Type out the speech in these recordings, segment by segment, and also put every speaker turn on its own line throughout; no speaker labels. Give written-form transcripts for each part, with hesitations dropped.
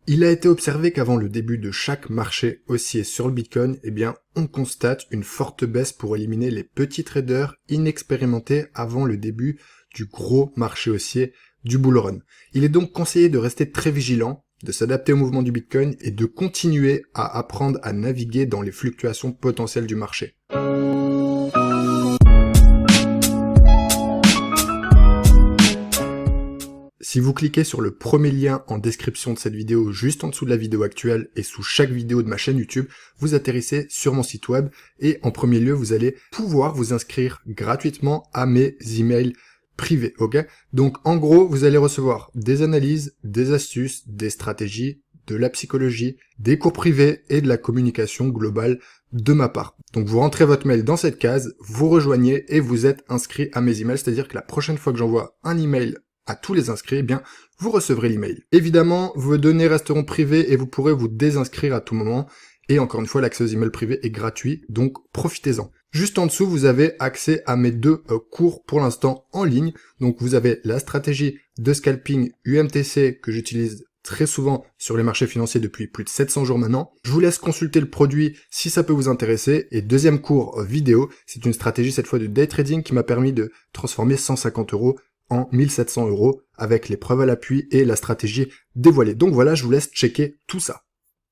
Il a été observé qu'avant le début de chaque marché haussier sur le Bitcoin, eh bien, on constate une forte baisse pour éliminer les petits traders inexpérimentés avant le début du gros marché haussier du bull run. Il est donc conseillé de rester très vigilant, de s'adapter au mouvement du Bitcoin et de continuer à apprendre à naviguer dans les fluctuations potentielles du marché. Si vous cliquez sur le premier lien en description de cette vidéo, juste en dessous de la vidéo actuelle et sous chaque vidéo de ma chaîne YouTube, vous atterrissez sur mon site web et en premier lieu, vous allez pouvoir vous inscrire gratuitement à mes emails privés, ok? Donc en gros, vous allez recevoir des analyses, des astuces, des stratégies, de la psychologie, des cours privés et de la communication globale de ma part. Donc vous rentrez votre mail dans cette case, vous rejoignez et vous êtes inscrit à mes emails, c'est-à-dire que la prochaine fois que j'envoie un email à tous les inscrits, eh bien, vous recevrez l'email. Évidemment, vos données resteront privées et vous pourrez vous désinscrire à tout moment. Et encore une fois, l'accès aux emails privés est gratuit, donc profitez-en. Juste en dessous, vous avez accès à mes deux cours pour l'instant en ligne. Donc vous avez la stratégie de scalping UMTC que j'utilise très souvent sur les marchés financiers depuis plus de 700 jours maintenant. Je vous laisse consulter le produit si ça peut vous intéresser. Et deuxième cours vidéo, c'est une stratégie cette fois de day trading qui m'a permis de transformer 150 € en 1700 € avec les preuves à l'appui et la stratégie dévoilée. Donc voilà, je vous laisse checker tout ça.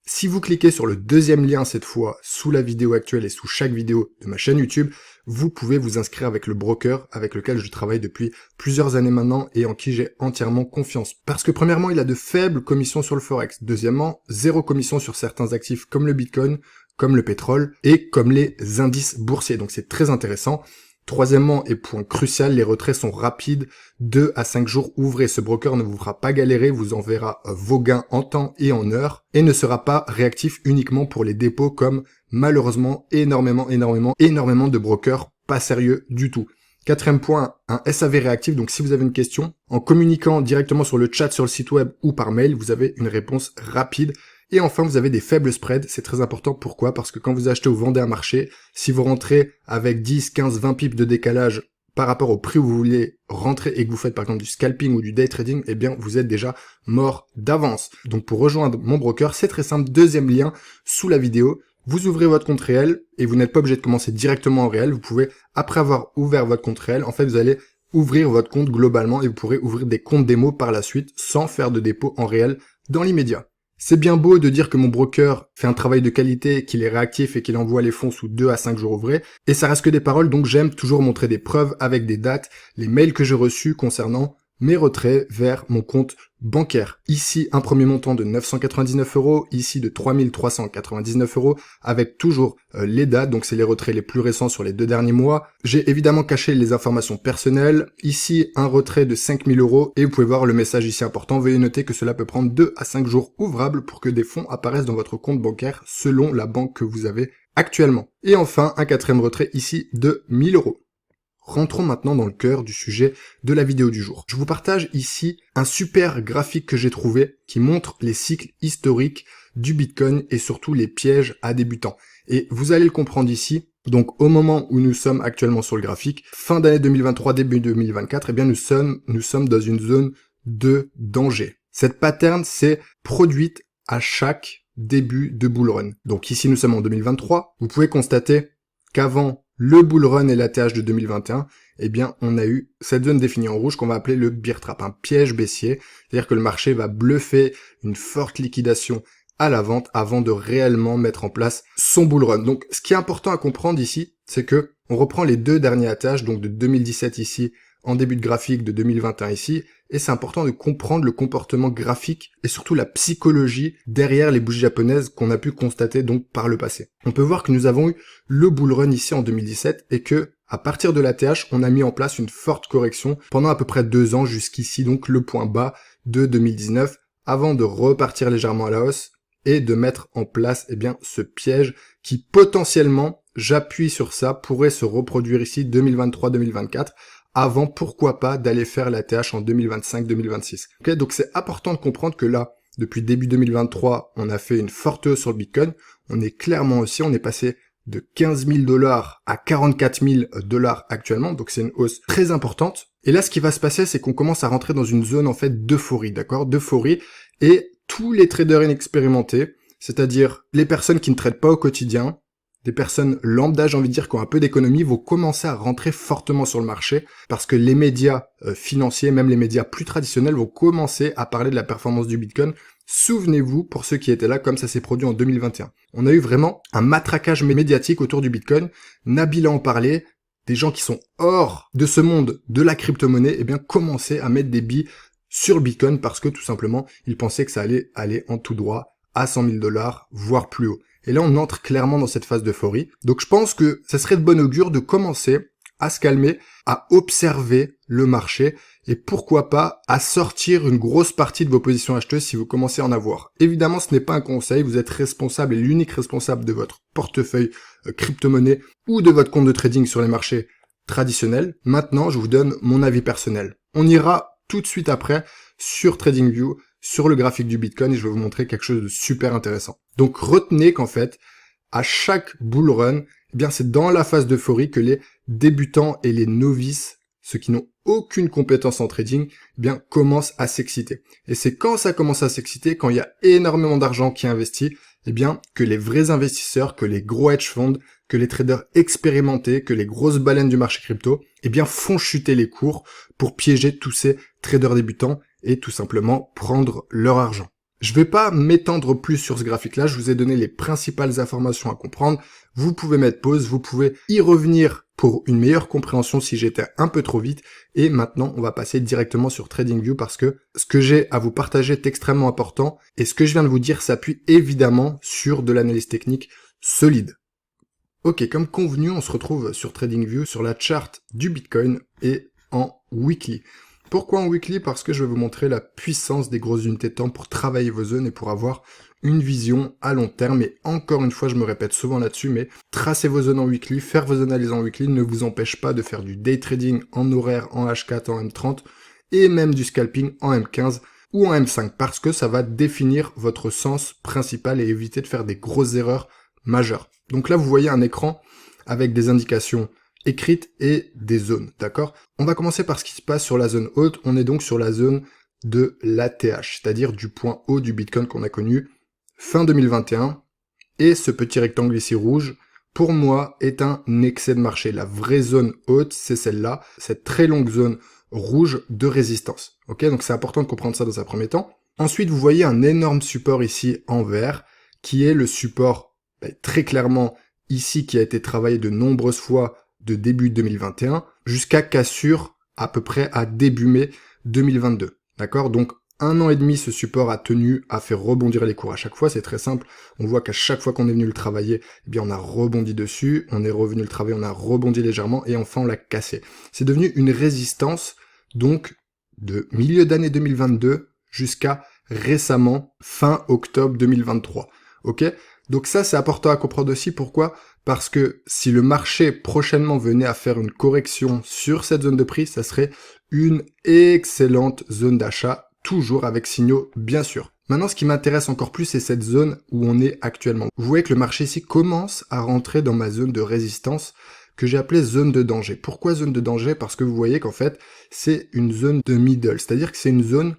Si vous cliquez sur le deuxième lien cette fois sous la vidéo actuelle et sous chaque vidéo de ma chaîne YouTube, vous pouvez vous inscrire avec le broker avec lequel je travaille depuis plusieurs années maintenant et en qui j'ai entièrement confiance. Parce que premièrement, il a de faibles commissions sur le Forex. Deuxièmement, zéro commission sur certains actifs comme le Bitcoin, comme le pétrole et comme les indices boursiers. Donc c'est très intéressant. Troisièmement, et point crucial, les retraits sont rapides, 2 à 5 jours ouvrés. Ce broker ne vous fera pas galérer, vous enverra vos gains en temps et en heure, et ne sera pas réactif uniquement pour les dépôts comme malheureusement énormément de brokers pas sérieux du tout. Quatrième point, un SAV réactif, donc si vous avez une question, en communiquant directement sur le chat sur le site web ou par mail, vous avez une réponse rapide. Et enfin, vous avez des faibles spreads, c'est très important. Pourquoi? Parce que quand vous achetez ou vendez un marché, si vous rentrez avec 10, 15, 20 pips de décalage par rapport au prix où vous voulez rentrer et que vous faites par exemple du scalping ou du day trading, eh bien vous êtes déjà mort d'avance. Donc pour rejoindre mon broker, c'est très simple, deuxième lien sous la vidéo. Vous ouvrez votre compte réel et vous n'êtes pas obligé de commencer directement en réel. Vous pouvez, après avoir ouvert votre compte réel, en fait vous allez ouvrir votre compte globalement et vous pourrez ouvrir des comptes démo par la suite sans faire de dépôt en réel dans l'immédiat. C'est bien beau de dire que mon broker fait un travail de qualité, qu'il est réactif et qu'il envoie les fonds sous 2 à 5 jours ouvrés, et ça reste que des paroles, donc j'aime toujours montrer des preuves avec des dates, les mails que j'ai reçus concernant mes retraits vers mon compte bancaire. Ici, un premier montant de 999 €, ici de 3399 €, avec toujours les dates, donc c'est les retraits les plus récents sur les 2 derniers mois. J'ai évidemment caché les informations personnelles. Ici, un retrait de 5000 €, et vous pouvez voir le message ici important. Veuillez noter que cela peut prendre 2 à 5 jours ouvrables pour que des fonds apparaissent dans votre compte bancaire selon la banque que vous avez actuellement. Et enfin, un quatrième retrait ici de 1000 €. Rentrons maintenant dans le cœur du sujet de la vidéo du jour. Je vous partage ici un super graphique que j'ai trouvé qui montre les cycles historiques du Bitcoin et surtout les pièges à débutants. Et vous allez le comprendre ici. Donc au moment où nous sommes actuellement sur le graphique, fin d'année 2023, début 2024, eh bien nous sommes dans une zone de danger. Cette pattern s'est produite à chaque début de bull run. Donc ici nous sommes en 2023. Vous pouvez constater qu'avant le bull run et l'ATH de 2021, eh bien, on a eu cette zone définie en rouge qu'on va appeler le bear trap, un piège baissier. C'est-à-dire que le marché va bluffer une forte liquidation à la vente avant de réellement mettre en place son bull run. Donc, ce qui est important à comprendre ici, c'est que on reprend les 2 derniers ATH, donc de 2017 ici, en début de graphique, de 2021 ici, et c'est important de comprendre le comportement graphique et surtout la psychologie derrière les bougies japonaises qu'on a pu constater donc par le passé. On peut voir que nous avons eu le bull run ici en 2017 et que à partir de l'ATH, on a mis en place une forte correction pendant à peu près 2 ans jusqu'ici, donc le point bas de 2019, avant de repartir légèrement à la hausse et de mettre en place eh bien ce piège qui potentiellement, j'appuie sur ça, pourrait se reproduire ici 2023-2024, avant, pourquoi pas, d'aller faire l'ATH en 2025-2026. Okay, donc c'est important de comprendre que là, depuis début 2023, on a fait une forte hausse sur le Bitcoin. On est passé de 15 000 $ à 44 000 $ actuellement, donc c'est une hausse très importante. Et là, ce qui va se passer, c'est qu'on commence à rentrer dans une zone en fait d'euphorie, d'accord, d'euphorie, et tous les traders inexpérimentés, c'est-à-dire les personnes qui ne tradent pas au quotidien, des personnes lambda, j'ai envie de dire, qui ont un peu d'économie, vont commencer à rentrer fortement sur le marché parce que les médias financiers, même les médias plus traditionnels, vont commencer à parler de la performance du Bitcoin. Souvenez-vous, pour ceux qui étaient là, comme ça s'est produit en 2021. On a eu vraiment un matraquage médiatique autour du Bitcoin. Nabil en parlait. Des gens qui sont hors de ce monde de la crypto-monnaie, eh bien, commençaient à mettre des billes sur le Bitcoin parce que tout simplement, ils pensaient que ça allait aller en tout droit à 100 000 $, voire plus haut. Et là, on entre clairement dans cette phase d'euphorie. Donc, je pense que ça serait de bon augure de commencer à se calmer, à observer le marché et pourquoi pas à sortir une grosse partie de vos positions acheteuses si vous commencez à en avoir. Évidemment, ce n'est pas un conseil, vous êtes responsable et l'unique responsable de votre portefeuille crypto-monnaie ou de votre compte de trading sur les marchés traditionnels. Maintenant, je vous donne mon avis personnel. On ira tout de suite après sur TradingView, sur le graphique du Bitcoin et je vais vous montrer quelque chose de super intéressant. Donc retenez qu'en fait, à chaque bull run, eh bien c'est dans la phase d'euphorie que les débutants et les novices, ceux qui n'ont aucune compétence en trading, eh bien commencent à s'exciter. Et c'est quand ça commence à s'exciter, quand il y a énormément d'argent qui est investi, eh bien que les vrais investisseurs, que les gros hedge funds, que les traders expérimentés, que les grosses baleines du marché crypto, eh bien font chuter les cours pour piéger tous ces traders débutants et tout simplement prendre leur argent. Je vais pas m'étendre plus sur ce graphique-là, je vous ai donné les principales informations à comprendre. Vous pouvez mettre pause, vous pouvez y revenir pour une meilleure compréhension si j'étais un peu trop vite. Et maintenant, on va passer directement sur TradingView parce que ce que j'ai à vous partager est extrêmement important et ce que je viens de vous dire s'appuie évidemment sur de l'analyse technique solide. Ok, comme convenu, on se retrouve sur TradingView, sur la charte du Bitcoin et en weekly. Pourquoi en weekly? Parce que je vais vous montrer la puissance des grosses unités de temps pour travailler vos zones et pour avoir une vision à long terme. Et encore une fois, je me répète souvent là-dessus, mais tracer vos zones en weekly, faire vos analyses en weekly ne vous empêche pas de faire du day trading en horaire, en H4, en M30 et même du scalping en M15 ou en M5 parce que ça va définir votre sens principal et éviter de faire des grosses erreurs majeures. Donc là, vous voyez un écran avec des indications écrites et des zones, d'accord? On va commencer par ce qui se passe sur la zone haute. On est donc sur la zone de l'ATH, c'est-à-dire du point haut du Bitcoin qu'on a connu fin 2021. Et ce petit rectangle ici rouge, pour moi, est un excès de marché. La vraie zone haute, c'est celle-là, cette très longue zone rouge de résistance. Ok, donc c'est important de comprendre ça dans un premier temps. Ensuite, vous voyez un énorme support ici en vert, qui est le support très clairement ici qui a été travaillé de nombreuses fois de début 2021 jusqu'à cassure à peu près à début mai 2022. D'accord? Donc 1 an et demi, ce support a tenu à faire rebondir les cours à chaque fois. C'est très simple. On voit qu'à chaque fois qu'on est venu le travailler, eh bien, on a rebondi dessus. On est revenu le travailler, on a rebondi légèrement et enfin, on l'a cassé. C'est devenu une résistance, donc, de milieu d'année 2022 jusqu'à récemment, fin octobre 2023. Ok? Donc ça, c'est important à comprendre aussi. Pourquoi? Parce que si le marché prochainement venait à faire une correction sur cette zone de prix, ça serait une excellente zone d'achat, toujours avec signaux, bien sûr. Maintenant, ce qui m'intéresse encore plus, c'est cette zone où on est actuellement. Vous voyez que le marché ici commence à rentrer dans ma zone de résistance que j'ai appelée zone de danger. Pourquoi zone de danger? Parce que vous voyez qu'en fait, c'est une zone de middle, c'est-à-dire que c'est une zone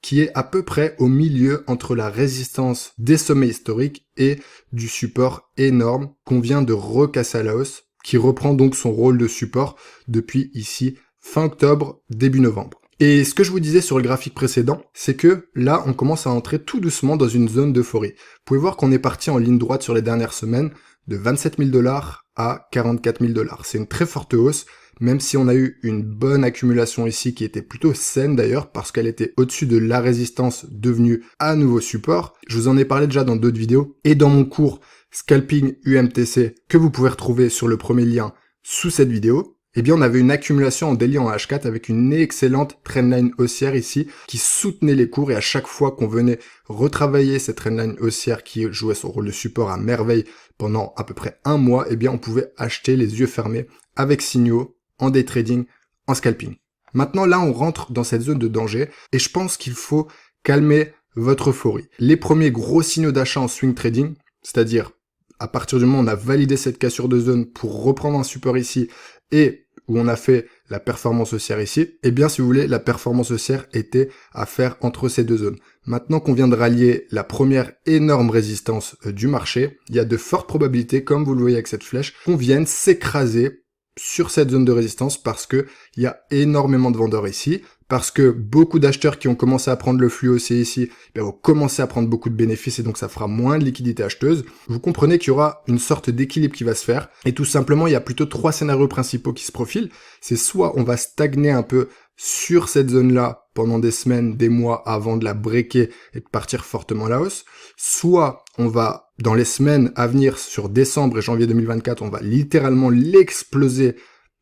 qui est à peu près au milieu entre la résistance des sommets historiques et du support énorme qu'on vient de recasser à la hausse, qui reprend donc son rôle de support depuis ici fin octobre, début novembre. Et ce que je vous disais sur le graphique précédent, c'est que là, on commence à entrer tout doucement dans une zone d'euphorie. Vous pouvez voir qu'on est parti en ligne droite sur les dernières semaines de 27 000 $ à 44 000 $. C'est une très forte hausse, même si on a eu une bonne accumulation ici qui était plutôt saine d'ailleurs parce qu'elle était au-dessus de la résistance devenue à nouveau support. Je vous en ai parlé déjà dans d'autres vidéos et dans mon cours Scalping UMTC que vous pouvez retrouver sur le premier lien sous cette vidéo. Eh bien, on avait une accumulation en daily en H4 avec une excellente trendline haussière ici qui soutenait les cours et à chaque fois qu'on venait retravailler cette trendline haussière qui jouait son rôle de support à merveille pendant à peu près un mois, eh bien, on pouvait acheter les yeux fermés avec signaux en day trading, en scalping. Maintenant, là, on rentre dans cette zone de danger et je pense qu'il faut calmer votre euphorie. Les premiers gros signaux d'achat en swing trading, c'est-à-dire à partir du moment où on a validé cette cassure de zone pour reprendre un support ici et où on a fait la performance haussière ici, eh bien si vous voulez, la performance haussière était à faire entre ces deux zones. Maintenant qu'on vient de rallier la première énorme résistance du marché, il y a de fortes probabilités, comme vous le voyez avec cette flèche, qu'on vienne s'écraser sur cette zone de résistance parce que il y a énormément de vendeurs ici, parce que beaucoup d'acheteurs qui ont commencé à prendre le flux haussier ici vont commencer à prendre beaucoup de bénéfices et donc ça fera moins de liquidité acheteuse. Vous comprenez qu'il y aura une sorte d'équilibre qui va se faire et tout simplement il y a plutôt trois scénarios principaux qui se profilent. C'est soit on va stagner un peu sur cette zone-là pendant des semaines, des mois avant de la breaker et de partir fortement à la hausse, soit on va, dans les semaines à venir, sur décembre et janvier 2024, on va littéralement l'exploser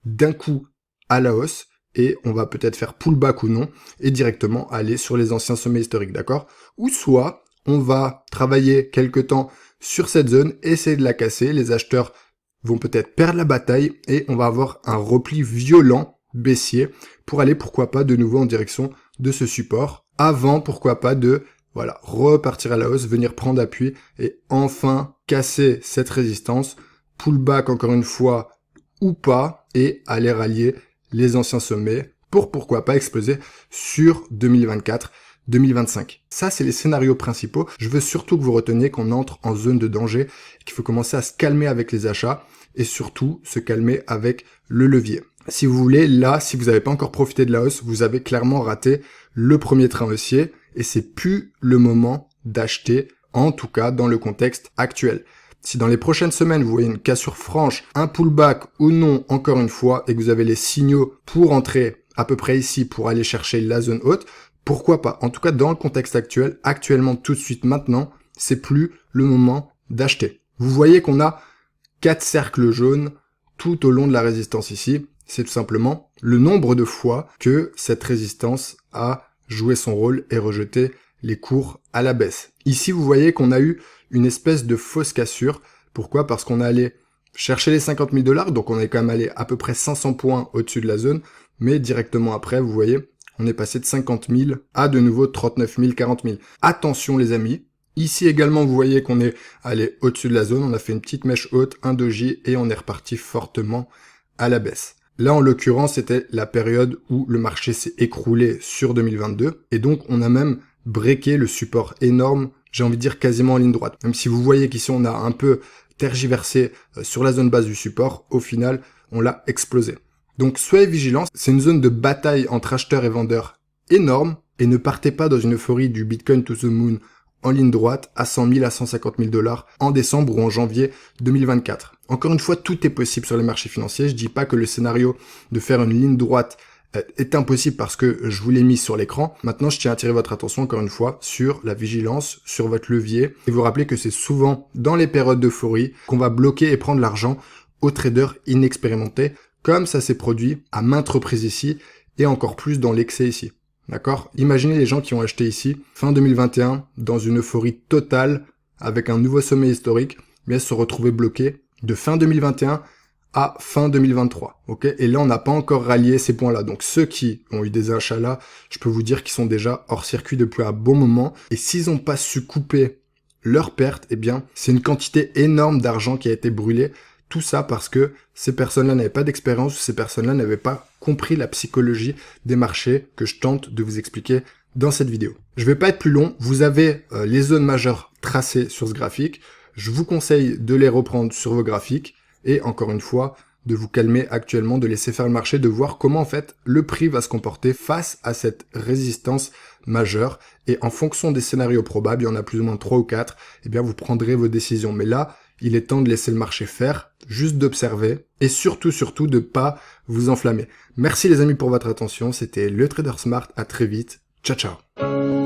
d'un coup à la hausse, et on va peut-être faire pullback ou non, et directement aller sur les anciens sommets historiques, d'accord? Ou soit, on va travailler quelque temps sur cette zone, essayer de la casser, les acheteurs vont peut-être perdre la bataille, et on va avoir un repli violent, baissier, pour aller, pourquoi pas, de nouveau en direction de ce support, avant, pourquoi pas, de voilà, repartir à la hausse, venir prendre appui et enfin casser cette résistance, pullback encore une fois ou pas, et aller rallier les anciens sommets pour pourquoi pas exploser sur 2024-2025. Ça, c'est les scénarios principaux. Je veux surtout que vous reteniez qu'on entre en zone de danger, qu'il faut commencer à se calmer avec les achats et surtout se calmer avec le levier. Si vous voulez, là, si vous n'avez pas encore profité de la hausse, vous avez clairement raté le premier train haussier et c'est plus le moment d'acheter, en tout cas dans le contexte actuel. Si dans les prochaines semaines, vous voyez une cassure franche, un pullback ou non, encore une fois, et que vous avez les signaux pour entrer à peu près ici, pour aller chercher la zone haute, pourquoi pas? En tout cas, dans le contexte actuel, actuellement, tout de suite, maintenant, c'est plus le moment d'acheter. Vous voyez qu'on a 4 cercles jaunes tout au long de la résistance ici. C'est tout simplement le nombre de fois que cette résistance a joué son rôle et rejeté les cours à la baisse. Ici, vous voyez qu'on a eu une espèce de fausse cassure. Pourquoi? Parce qu'on est allé chercher les 50 000 $, donc on est quand même allé à peu près 500 points au-dessus de la zone, mais directement après, vous voyez, on est passé de 50 000 à de nouveau 39 000, 40 000. Attention les amis, ici également, vous voyez qu'on est allé au-dessus de la zone, on a fait une petite mèche haute, un doji, et on est reparti fortement à la baisse. Là, en l'occurrence, c'était la période où le marché s'est écroulé sur 2022, et donc on a même breaké le support énorme, j'ai envie de dire quasiment en ligne droite. Même si vous voyez qu'ici, on a un peu tergiversé sur la zone basse du support, au final, on l'a explosé. Donc, soyez vigilants, c'est une zone de bataille entre acheteurs et vendeurs énorme, et ne partez pas dans une euphorie du Bitcoin to the moon en ligne droite à 100 000 à 150 000 $ en décembre ou en janvier 2024. Encore une fois, tout est possible sur les marchés financiers. Je dis pas que le scénario de faire une ligne droite est impossible parce que je vous l'ai mis sur l'écran. Maintenant, je tiens à attirer votre attention encore une fois sur la vigilance, sur votre levier et vous rappeler que c'est souvent dans les périodes d'euphorie qu'on va bloquer et prendre l'argent aux traders inexpérimentés, comme ça s'est produit à maintes reprises ici et encore plus dans l'excès ici. D'accord? Imaginez les gens qui ont acheté ici, fin 2021, dans une euphorie totale, avec un nouveau sommet historique, mais se retrouver bloqués de fin 2021 à fin 2023. Ok? Et là, on n'a pas encore rallié ces points-là. Donc, ceux qui ont eu des achats là, je peux vous dire qu'ils sont déjà hors circuit depuis un bon moment. Et s'ils n'ont pas su couper leurs pertes, eh bien, c'est une quantité énorme d'argent qui a été brûlée. Tout ça parce que ces personnes-là n'avaient pas d'expérience, ces personnes-là n'avaient pas compris la psychologie des marchés que je tente de vous expliquer dans cette vidéo. Je vais pas être plus long, vous avez les zones majeures tracées sur ce graphique, je vous conseille de les reprendre sur vos graphiques et encore une fois, de vous calmer actuellement, de laisser faire le marché, de voir comment en fait le prix va se comporter face à cette résistance majeure et en fonction des scénarios probables, il y en a plus ou moins 3 ou 4, eh bien vous prendrez vos décisions. Mais là, il est temps de laisser le marché faire, juste d'observer et surtout de pas vous enflammer. Merci les amis pour votre attention, c'était le Trader Smart, à très vite, ciao ciao.